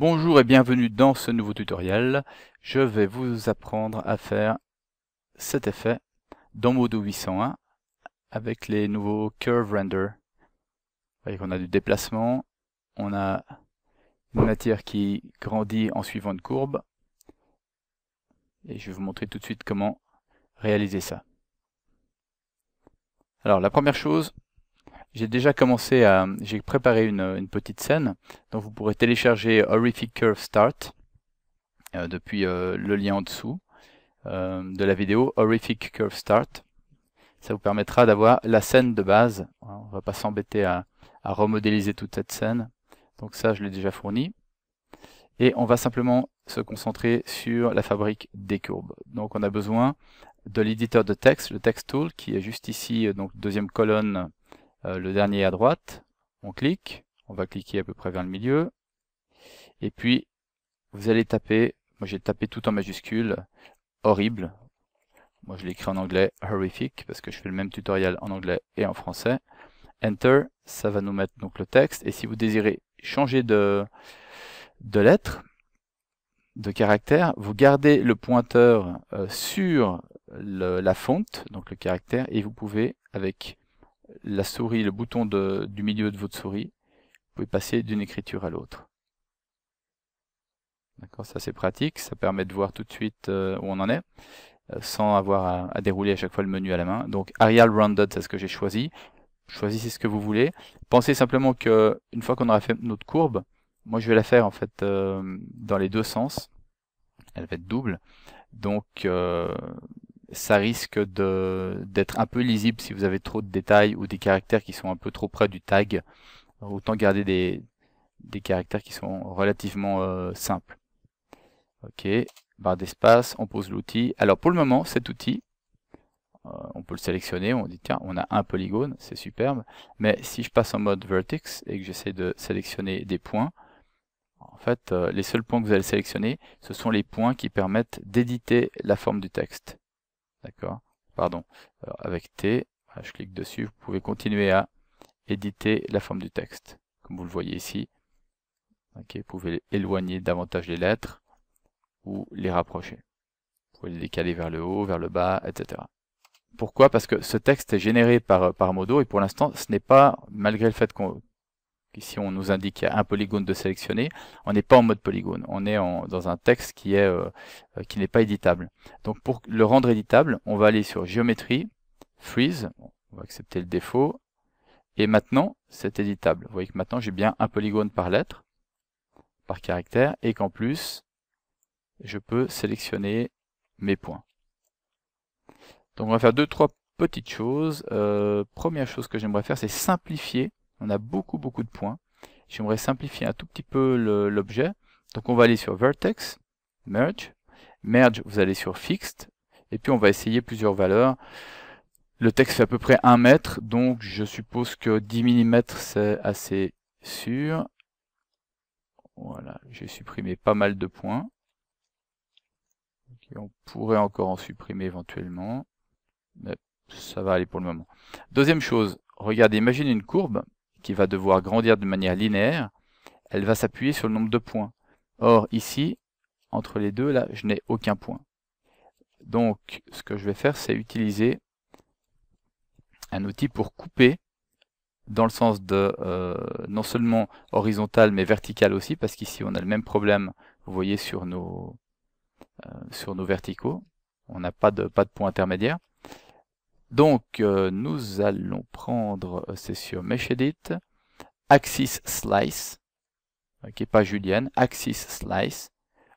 Bonjour et bienvenue dans ce nouveau tutoriel. Je vais vous apprendre à faire cet effet dans Modo 801 avec les nouveaux Curve Render. Vous voyez qu'on a du déplacement, on a une matière qui grandit en suivant une courbe et je vais vous montrer tout de suite comment réaliser ça. Alors la première chose, j'ai préparé une petite scène, donc vous pourrez télécharger Horrific Curve Start depuis le lien en dessous de la vidéo Horrific Curve Start. Ça vous permettra d'avoir la scène de base. On va pas s'embêter à remodéliser toute cette scène. Donc ça, je l'ai déjà fourni. Et on va simplement se concentrer sur la fabrique des courbes. Donc on a besoin de l'éditeur de texte, le Text Tool, qui est juste ici, donc deuxième colonne, le dernier à droite. On clique, on va cliquer à peu près vers le milieu. Et puis, vous allez taper, moi j'ai tapé tout en majuscule, horrible. Moi je l'ai écrit en anglais horrific parce que je fais le même tutoriel en anglais et en français. Enter, ça va nous mettre donc le texte. Et si vous désirez changer de lettre, de caractère, vous gardez le pointeur sur la fonte, donc le caractère, et vous pouvez, avec la souris, le bouton du milieu de votre souris, vous pouvez passer d'une écriture à l'autre. D'accord, ça c'est pratique, ça permet de voir tout de suite où on en est, sans avoir à dérouler à chaque fois le menu à la main. Donc Arial Rounded, c'est ce que j'ai choisi. Choisissez ce que vous voulez. Pensez simplement que une fois qu'on aura fait notre courbe, moi je vais la faire en fait dans les deux sens. Elle va être double. Donc ça risque d'être un peu lisible si vous avez trop de détails ou des caractères qui sont un peu trop près du tag. Alors, autant garder des caractères qui sont relativement simples. Ok, barre d'espace, on pose l'outil. Alors pour le moment, cet outil, on peut le sélectionner, on dit tiens, on a un polygone, c'est superbe. Mais si je passe en mode vertex et que j'essaie de sélectionner des points, en fait, les seuls points que vous allez sélectionner, ce sont les points qui permettent d'éditer la forme du texte. D'accord? Pardon. Alors, avec T, voilà, je clique dessus, vous pouvez continuer à éditer la forme du texte, comme vous le voyez ici. Ok, vous pouvez éloigner davantage les lettres ou les rapprocher. Vous pouvez les décaler vers le haut, vers le bas, etc. Pourquoi? Parce que ce texte est généré par Modo et pour l'instant, ce n'est pas, malgré le fait qu'ici on nous indique qu'il y a un polygone de sélectionner, on n'est pas en mode polygone. On est dans un texte qui n'est pas éditable. Donc pour le rendre éditable, on va aller sur Géométrie, Freeze, on va accepter le défaut, et maintenant c'est éditable. Vous voyez que maintenant j'ai bien un polygone par lettre, par caractère, et qu'en plus, je peux sélectionner mes points. Donc on va faire deux, trois petites choses. Première chose que j'aimerais faire, c'est simplifier. On a beaucoup de points. J'aimerais simplifier un tout petit peu l'objet. Donc on va aller sur Vertex, Merge. Merge, vous allez sur Fixed. Et puis on va essayer plusieurs valeurs. Le texte fait à peu près 1 mètre, donc je suppose que 10 mm c'est assez sûr. Voilà, j'ai supprimé pas mal de points. Okay, on pourrait encore en supprimer éventuellement, mais ça va aller pour le moment. Deuxième chose, regardez, imaginez une courbe qui va devoir grandir de manière linéaire. Elle va s'appuyer sur le nombre de points. Or, ici, entre les deux, là, je n'ai aucun point. Donc, ce que je vais faire, c'est utiliser un outil pour couper dans le sens de non seulement horizontal, mais vertical aussi, parce qu'ici, on a le même problème, vous voyez, sur nos verticaux. On n'a pas de point intermédiaire. Donc, nous allons prendre, c'est sur Mesh Edit, Axis Slice, qui n'est pas julienne, Axis Slice.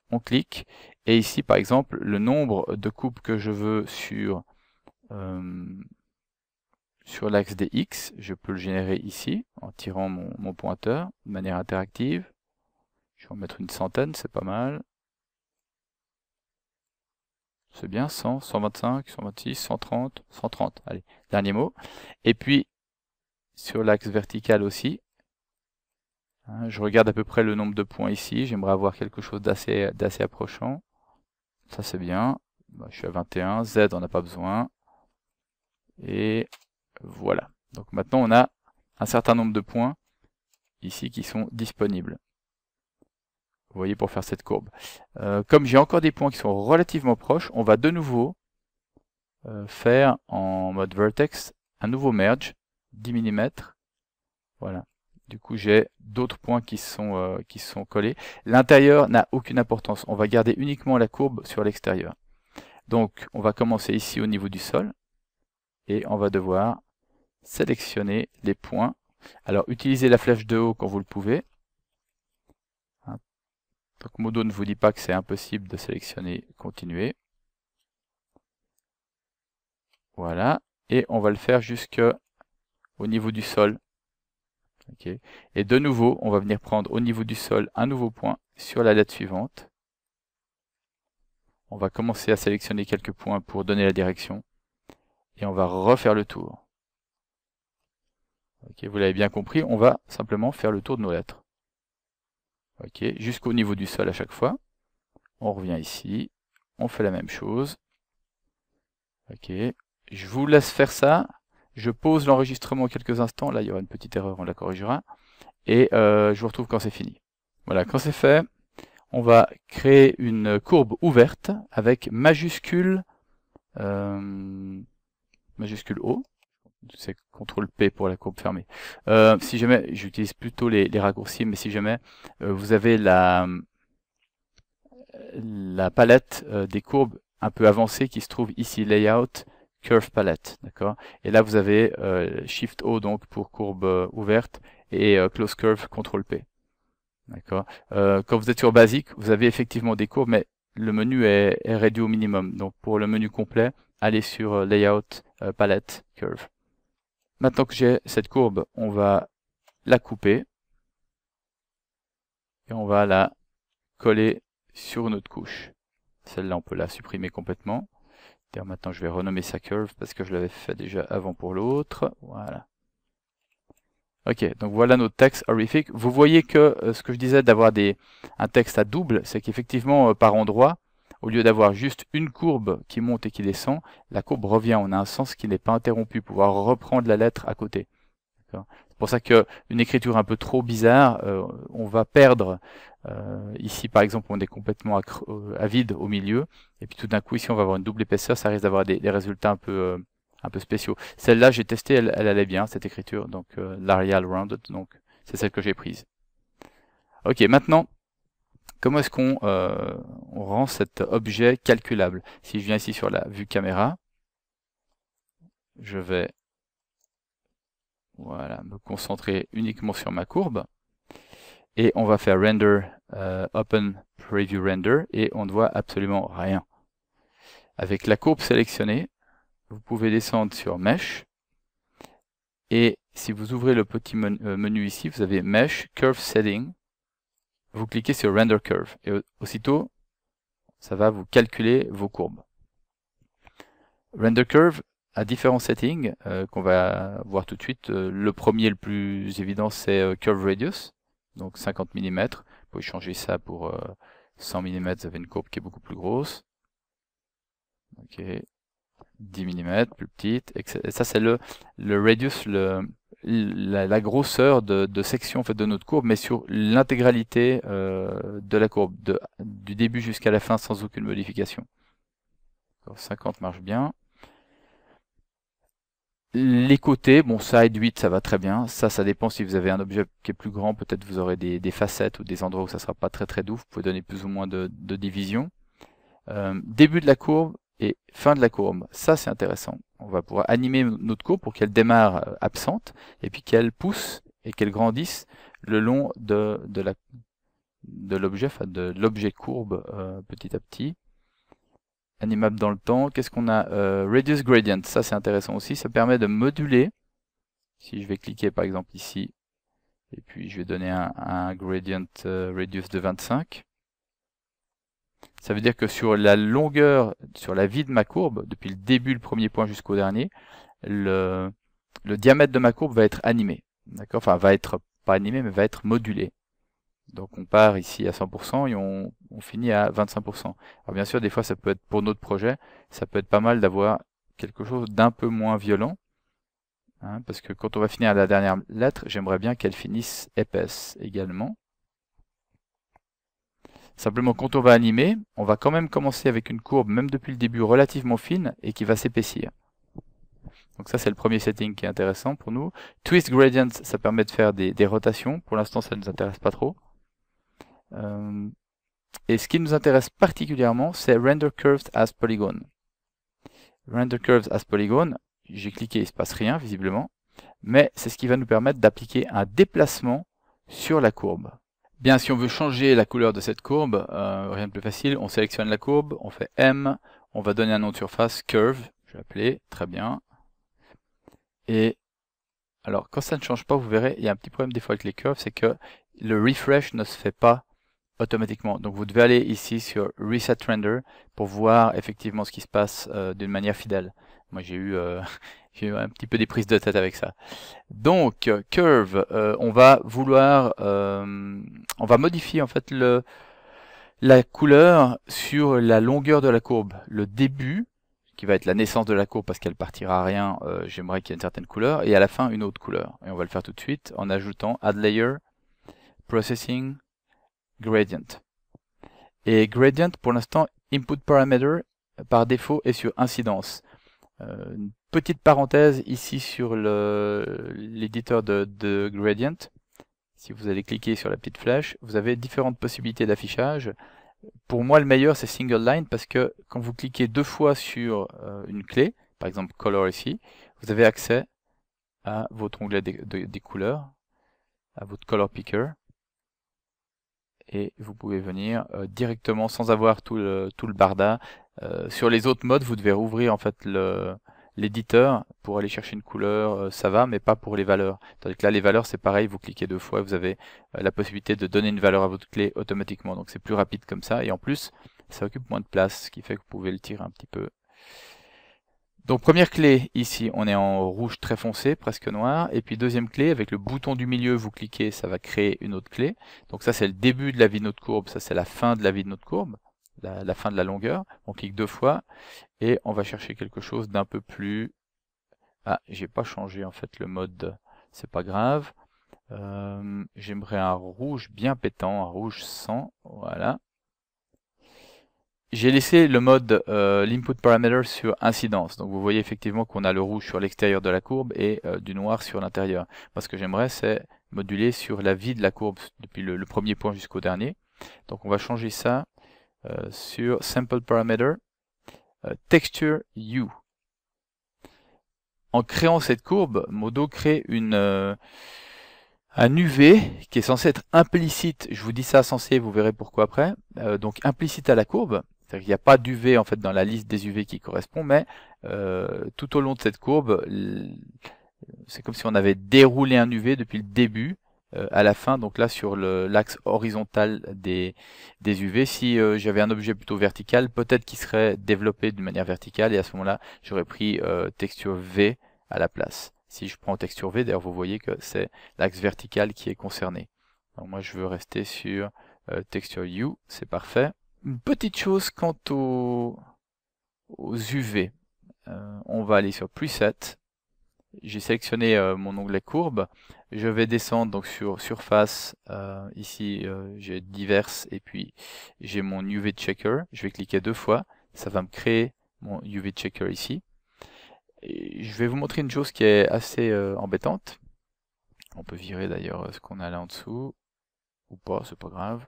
On clique, et ici, par exemple, le nombre de coupes que je veux sur l'axe des X, je peux le générer ici, en tirant mon pointeur de manière interactive. Je vais en mettre une centaine, c'est pas mal. C'est bien, 100, 125, 126, 130, 130. Allez, dernier mot. Et puis, sur l'axe vertical aussi, hein, je regarde à peu près le nombre de points ici. J'aimerais avoir quelque chose d'assez approchant. Ça, c'est bien. Bah, je suis à 21. Z, on n'a pas besoin. Et voilà. Donc maintenant, on a un certain nombre de points ici qui sont disponibles. Vous voyez, pour faire cette courbe. Comme j'ai encore des points qui sont relativement proches, on va de nouveau faire en mode vertex un nouveau merge, 10 mm. Voilà. Du coup, j'ai d'autres points qui sont collés. L'intérieur n'a aucune importance. On va garder uniquement la courbe sur l'extérieur. Donc, on va commencer ici au niveau du sol. Et on va devoir sélectionner les points. Alors, utilisez la flèche de haut quand vous le pouvez. Donc, Modo ne vous dit pas que c'est impossible de sélectionner continuer. Voilà. Et on va le faire jusqu'au niveau du sol. Okay. Et de nouveau, on va venir prendre au niveau du sol un nouveau point sur la lettre suivante. On va commencer à sélectionner quelques points pour donner la direction. Et on va refaire le tour. Okay, vous l'avez bien compris, on va simplement faire le tour de nos lettres. Okay, jusqu'au niveau du sol à chaque fois. On revient ici, on fait la même chose. Okay. Je vous laisse faire ça. Je pose l'enregistrement quelques instants. Là, il y aura une petite erreur, on la corrigera. Et je vous retrouve quand c'est fini. Voilà, quand c'est fait, on va créer une courbe ouverte avec majuscule O. C'est CTRL P pour la courbe fermée. Si jamais, j'utilise plutôt les raccourcis, mais si jamais vous avez la palette des courbes un peu avancée qui se trouve ici, Layout, Curve Palette, d'accord. Et là, vous avez Shift O donc pour courbe ouverte et Close Curve, CTRL P. D'accord. Quand vous êtes sur Basic, vous avez effectivement des courbes, mais le menu est réduit au minimum. Donc pour le menu complet, allez sur Layout, Palette, Curve. Maintenant que j'ai cette courbe, on va la couper et on va la coller sur une autre couche. Celle-là, on peut la supprimer complètement. D'ailleurs, maintenant, je vais renommer ça Curve parce que je l'avais fait déjà avant pour l'autre. Voilà. Ok, donc voilà notre texte horrific. Vous voyez que ce que je disais d'avoir un texte à double, c'est qu'effectivement, par endroit, au lieu d'avoir juste une courbe qui monte et qui descend, la courbe revient. On a un sens qui n'est pas interrompu, pouvoir reprendre la lettre à côté. C'est pour ça qu'une écriture un peu trop bizarre, on va perdre. Ici, par exemple, on est complètement à vide au milieu. Et puis tout d'un coup, ici, on va avoir une double épaisseur. Ça risque d'avoir des résultats un peu spéciaux. Celle-là, j'ai testé, elle allait bien, cette écriture. Donc, l'Arial Rounded, donc c'est celle que j'ai prise. Ok, maintenant, comment est-ce qu'on rend cet objet calculable? Si je viens ici sur la vue caméra, je vais me concentrer uniquement sur ma courbe. Et on va faire Render, Open Preview Render, et on ne voit absolument rien. Avec la courbe sélectionnée, vous pouvez descendre sur Mesh, et si vous ouvrez le petit menu ici, vous avez Mesh, Curve Setting, vous cliquez sur Render Curve, et aussitôt, ça va vous calculer vos courbes. Render Curve a différents settings qu'on va voir tout de suite. Le premier, le plus évident, c'est Curve Radius, donc 50 mm. Vous pouvez changer ça pour 100 mm, vous avez une courbe qui est beaucoup plus grosse. Ok, 10 mm, plus petite. Et ça, c'est le radius, la grosseur de section en fait, de notre courbe, mais sur l'intégralité de la courbe, du début jusqu'à la fin, sans aucune modification. 50 marche bien. Les côtés, bon, side 8, ça va très bien. Ça dépend si vous avez un objet qui est plus grand. Peut-être vous aurez des facettes ou des endroits où ça sera pas très doux. Vous pouvez donner plus ou moins de division. Début de la courbe et fin de la courbe. Ça, c'est intéressant. On va pouvoir animer notre courbe pour qu'elle démarre absente et puis qu'elle pousse et qu'elle grandisse le long de l'objet, enfin de l'objet courbe petit à petit. Animable dans le temps. Qu'est-ce qu'on a? Reduce Gradient, ça c'est intéressant aussi. Ça permet de moduler. Si je vais cliquer par exemple ici, et puis je vais donner un Gradient Reduce de 25. Ça veut dire que sur la longueur, sur la vie de ma courbe, depuis le début, le premier point jusqu'au dernier, le diamètre de ma courbe va être animé. D'accord? Enfin, va être pas animé, mais va être modulé. Donc on part ici à 100% et on finit à 25%. Alors bien sûr, des fois, ça peut être pour notre projet, ça peut être pas mal d'avoir quelque chose d'un peu moins violent. Hein, parce que quand on va finir à la dernière lettre, j'aimerais bien qu'elle finisse épaisse également. Simplement, quand on va animer, on va quand même commencer avec une courbe, même depuis le début, relativement fine et qui va s'épaissir. Donc ça, c'est le premier setting qui est intéressant pour nous. Twist Gradient, ça permet de faire des rotations. Pour l'instant, ça ne nous intéresse pas trop. Et ce qui nous intéresse particulièrement, c'est Render Curves as Polygon. Render Curves as Polygon, j'ai cliqué, il ne se passe rien, visiblement. Mais c'est ce qui va nous permettre d'appliquer un déplacement sur la courbe. Bien, si on veut changer la couleur de cette courbe, rien de plus facile, on sélectionne la courbe, on fait M, on va donner un nom de surface, Curve, je vais appeler, très bien. Et alors, quand ça ne change pas, vous verrez, il y a un petit problème des fois avec les curves, c'est que le refresh ne se fait pas automatiquement. Donc vous devez aller ici sur Reset Render pour voir effectivement ce qui se passe d'une manière fidèle. Moi j'ai eu, j'ai eu un petit peu des prises de tête avec ça. Donc Curve, on va vouloir, on va modifier en fait la couleur sur la longueur de la courbe. Le début, qui va être la naissance de la courbe parce qu'elle partira à rien, j'aimerais qu'il y ait une certaine couleur, et à la fin une autre couleur. Et on va le faire tout de suite en ajoutant Add Layer, Processing, Gradient. Et Gradient, pour l'instant, Input Parameter, par défaut, est sur Incidence. Une petite parenthèse ici sur l'éditeur de Gradient. Si vous allez cliquer sur la petite flèche, vous avez différentes possibilités d'affichage. Pour moi, le meilleur, c'est Single Line, parce que quand vous cliquez 2 fois sur une clé, par exemple Color ici, vous avez accès à votre onglet des couleurs, à votre Color Picker. Et vous pouvez venir directement sans avoir tout le barda. Sur les autres modes, vous devez rouvrir en fait l'éditeur pour aller chercher une couleur, ça va, mais pas pour les valeurs. Tandis que là, les valeurs, c'est pareil, vous cliquez 2 fois et vous avez la possibilité de donner une valeur à votre clé automatiquement. Donc c'est plus rapide comme ça, et en plus, ça occupe moins de place, ce qui fait que vous pouvez le tirer un petit peu. Donc première clé, ici on est en rouge très foncé, presque noir, et puis deuxième clé, avec le bouton du milieu, vous cliquez, ça va créer une autre clé. Donc ça c'est le début de la vie de notre courbe, ça c'est la fin de la vie de notre courbe, la fin de la longueur. On clique 2 fois, et on va chercher quelque chose d'un peu plus... Ah, j'ai pas changé en fait le mode, c'est pas grave. J'aimerais un rouge bien pétant, un rouge 100, voilà. J'ai laissé le mode l'input parameter sur incidence. Donc vous voyez effectivement qu'on a le rouge sur l'extérieur de la courbe et du noir sur l'intérieur. Moi ce que j'aimerais c'est moduler sur la vie de la courbe depuis le premier point jusqu'au dernier. Donc on va changer ça sur sample parameter texture hue. En créant cette courbe, Modo crée un UV qui est censé être implicite. Je vous dis ça censé, vous verrez pourquoi après. Donc implicite à la courbe. C'est-à-dire qu'il n'y a pas d'UV en fait dans la liste des UV qui correspond, mais tout au long de cette courbe, c'est comme si on avait déroulé un UV depuis le début à la fin. Donc là sur l'axe horizontal des UV, si j'avais un objet plutôt vertical, peut-être qu'il serait développé d'une manière verticale, et à ce moment-là, j'aurais pris texture V à la place. Si je prends texture V, d'ailleurs vous voyez que c'est l'axe vertical qui est concerné. Donc moi je veux rester sur texture hue, c'est parfait. Une petite chose quant aux UV. On va aller sur Preset. J'ai sélectionné mon onglet courbe. Je vais descendre donc sur surface. Ici j'ai diverses et puis j'ai mon UV checker. Je vais cliquer 2 fois. Ça va me créer mon UV checker ici. Et je vais vous montrer une chose qui est assez embêtante. On peut virer d'ailleurs ce qu'on a là en dessous. Ou pas, c'est pas grave.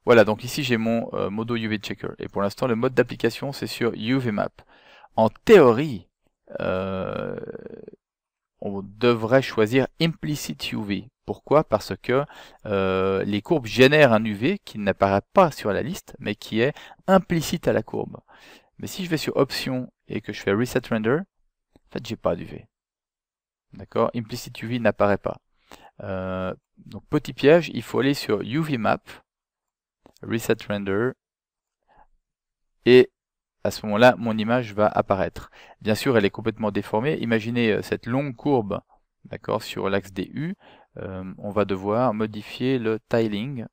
Voilà, donc ici j'ai mon Modo UV Checker. Et pour l'instant, le mode d'application, c'est sur UV Map. En théorie, on devrait choisir Implicit UV. Pourquoi? Parce que les courbes génèrent un UV qui n'apparaît pas sur la liste, mais qui est implicite à la courbe. Mais si je vais sur Options et que je fais Reset Render, en fait, j'ai pas d'UV. D'accord? Implicit UV n'apparaît pas. Donc, petit piège, il faut aller sur UV Map, Reset Render, et à ce moment-là, mon image va apparaître. Bien sûr, elle est complètement déformée. Imaginez cette longue courbe, d'accord, sur l'axe des U. On va devoir modifier le tiling.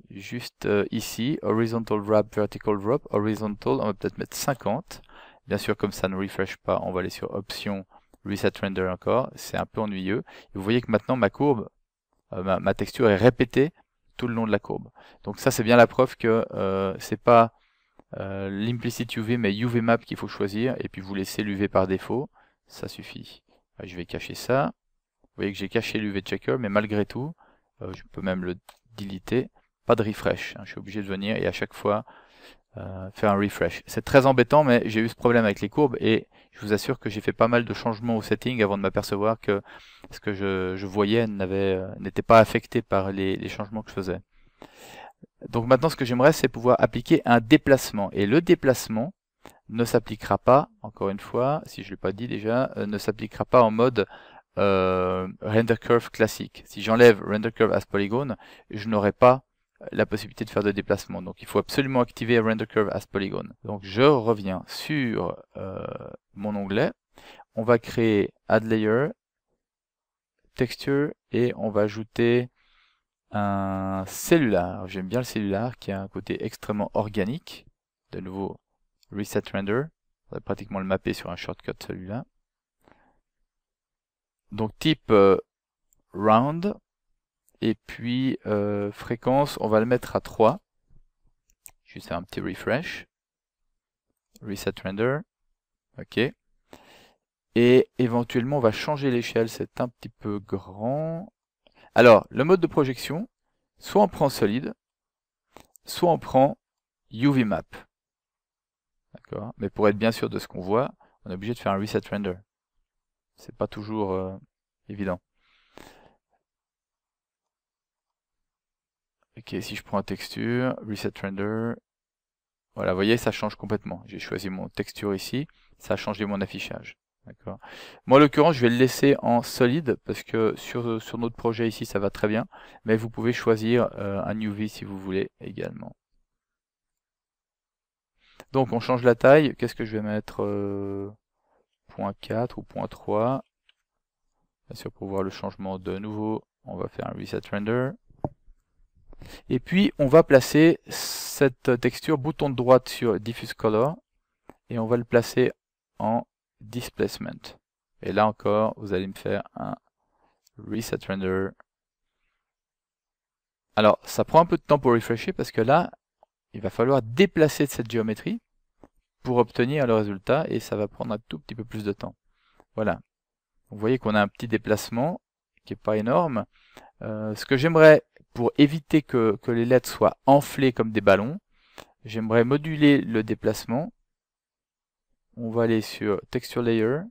Juste ici, Horizontal Wrap, Vertical Wrap, Horizontal, on va peut-être mettre 50. Bien sûr, comme ça ne refresh pas, on va aller sur Options, Reset Render encore. C'est un peu ennuyeux. Et vous voyez que maintenant, ma courbe, ma texture est répétée tout le long de la courbe. Donc ça c'est bien la preuve que c'est pas l'implicit UV mais UV map qu'il faut choisir et puis vous laissez l'UV par défaut, ça suffit. Je vais cacher ça. Vous voyez que j'ai caché l'UV checker, mais malgré tout, je peux même le deleter. Pas de refresh, hein, je suis obligé de venir et à chaque fois faire un refresh. C'est très embêtant, mais j'ai eu ce problème avec les courbes et je vous assure que j'ai fait pas mal de changements au setting avant de m'apercevoir que ce que je voyais n'était pas affecté par les changements que je faisais. Donc maintenant, ce que j'aimerais, c'est pouvoir appliquer un déplacement. Et le déplacement ne s'appliquera pas, encore une fois, si je ne l'ai pas dit déjà, ne s'appliquera pas en mode render curve classique. Si j'enlève render curve as polygon, je n'aurai pas la possibilité de faire de déplacement. Donc il faut absolument activer render curve as polygon. Donc je reviens sur mon onglet. On va créer add layer, texture et on va ajouter un cellular. J'aime bien le cellular qui a un côté extrêmement organique. De nouveau reset render. On va pratiquement le mapper sur un shortcut celui-là. Donc type round. Et puis fréquence, on va le mettre à 3. Juste un petit refresh. Reset render. OK. Et éventuellement, on va changer l'échelle. C'est un petit peu grand. Alors, le mode de projection, soit on prend solide, soit on prend UV map. D'accord. Mais pour être bien sûr de ce qu'on voit, on est obligé de faire un reset render. C'est pas toujours évident. Ok, si je prends un texture, reset render, voilà, vous voyez, ça change complètement. J'ai choisi mon texture ici, ça a changé mon affichage. D'accord. Moi, en l'occurrence, je vais le laisser en solide parce que sur notre projet ici, ça va très bien. Mais vous pouvez choisir un UV si vous voulez également. Donc, on change la taille. Qu'est-ce que je vais mettre 0.4 ou 0.3. Bien sûr, pour voir le changement de nouveau, on va faire un reset render. Et puis, on va placer cette texture bouton de droite sur Diffuse Color et on va le placer en Displacement. Et là encore, vous allez me faire un Reset Render. Alors, ça prend un peu de temps pour refresher parce que là, il va falloir déplacer cette géométrie pour obtenir le résultat et ça va prendre un tout petit peu plus de temps. Voilà. Vous voyez qu'on a un petit déplacement qui n'est pas énorme. Ce que j'aimerais, pour éviter que les lettres soient enflées comme des ballons, j'aimerais moduler le déplacement. On va aller sur Texture Layer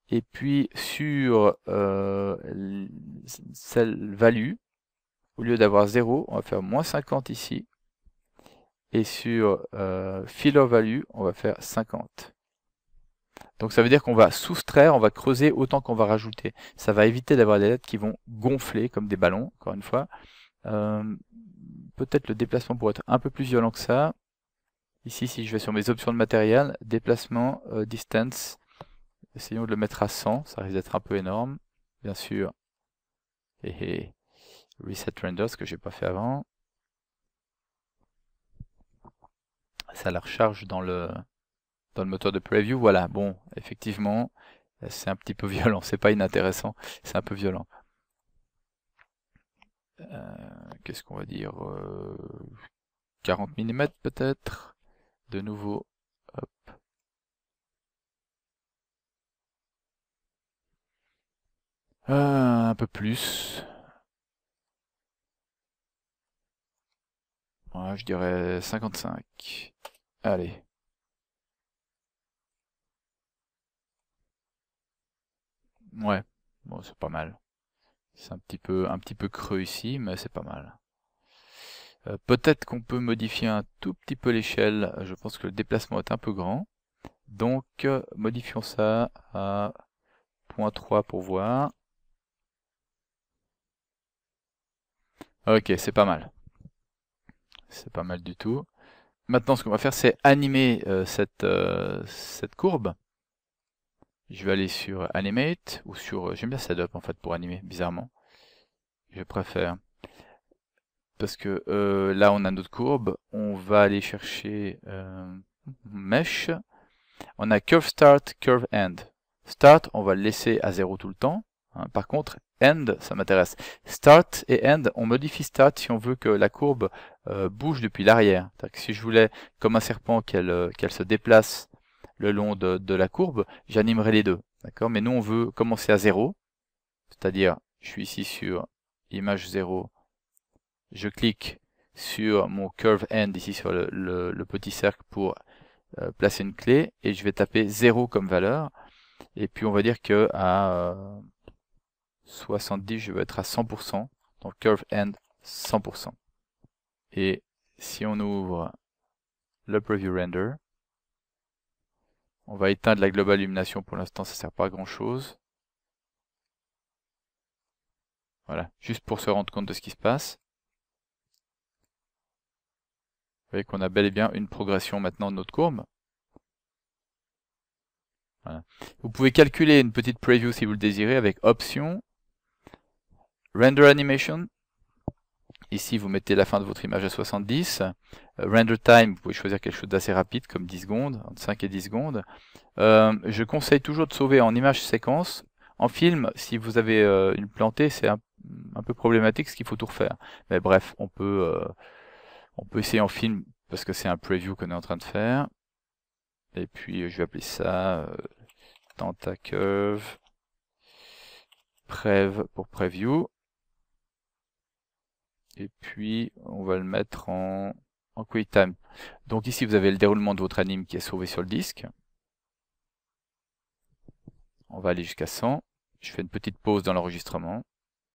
et puis sur celle value, au lieu d'avoir 0, on va faire moins 50 ici. Et sur Filler Value, on va faire 50. Donc ça veut dire qu'on va soustraire, on va creuser autant qu'on va rajouter. Ça va éviter d'avoir des lettres qui vont gonfler comme des ballons, encore une fois. Peut-être le déplacement pourrait être un peu plus violent que ça. Ici, si je vais sur mes options de matériel, déplacement, distance, essayons de le mettre à 100, ça risque d'être un peu énorme, bien sûr. Et reset render, ce que j'ai pas fait avant. Ça la recharge dans le moteur de preview. Voilà, bon, effectivement, c'est un petit peu violent, c'est pas inintéressant, c'est un peu violent. Qu'est-ce qu'on va dire 40 mm peut-être. De nouveau, hop. Un peu plus. Ouais, je dirais 55. Allez. Ouais, bon, c'est pas mal. C'est un petit peu creux ici, mais c'est pas mal. Peut-être qu'on peut modifier un tout petit peu l'échelle. Je pense que le déplacement est un peu grand. Donc, modifions ça à 0.3 pour voir. Ok, c'est pas mal. C'est pas mal du tout. Maintenant, ce qu'on va faire, c'est animer cette courbe. Je vais aller sur Animate, ou sur... J'aime bien Setup, en fait, pour animer, bizarrement. Je préfère. Parce que là, on a notre courbe. On va aller chercher Mesh. On a Curve Start, Curve End. Start, on va le laisser à 0 tout le temps. Hein. Par contre, end, ça m'intéresse. Start et end, on modifie start si on veut que la courbe bouge depuis l'arrière. Si je voulais, comme un serpent, qu'elle se déplace le long de la courbe, j'animerai les deux. D'accord? Mais nous, on veut commencer à 0, c'est-à-dire, je suis ici sur image 0, je clique sur mon curve end, ici sur le petit cercle pour placer une clé, et je vais taper 0 comme valeur, et puis on va dire que à 70, je vais être à 100%, donc curve end 100%. Et si on ouvre le preview render, on va éteindre la global illumination, pour l'instant ça sert pas à grand chose. Voilà, juste pour se rendre compte de ce qui se passe. Vous voyez qu'on a bel et bien une progression maintenant de notre courbe. Voilà. Vous pouvez calculer une petite preview si vous le désirez avec option, render animation. Ici, vous mettez la fin de votre image à 70. Render time, vous pouvez choisir quelque chose d'assez rapide, comme 10 secondes, entre 5 et 10 secondes. Je conseille toujours de sauver en image séquence. En film, si vous avez une plantée, c'est un peu problématique, parce qu'il faut tout refaire. Mais bref, on peut essayer en film, parce que c'est un preview qu'on est en train de faire. Et puis, je vais appeler ça Tenta Curve Prev pour preview. Et puis, on va le mettre en QuickTime. Donc ici, vous avez le déroulement de votre anime qui est sauvé sur le disque. On va aller jusqu'à 100. Je fais une petite pause dans l'enregistrement.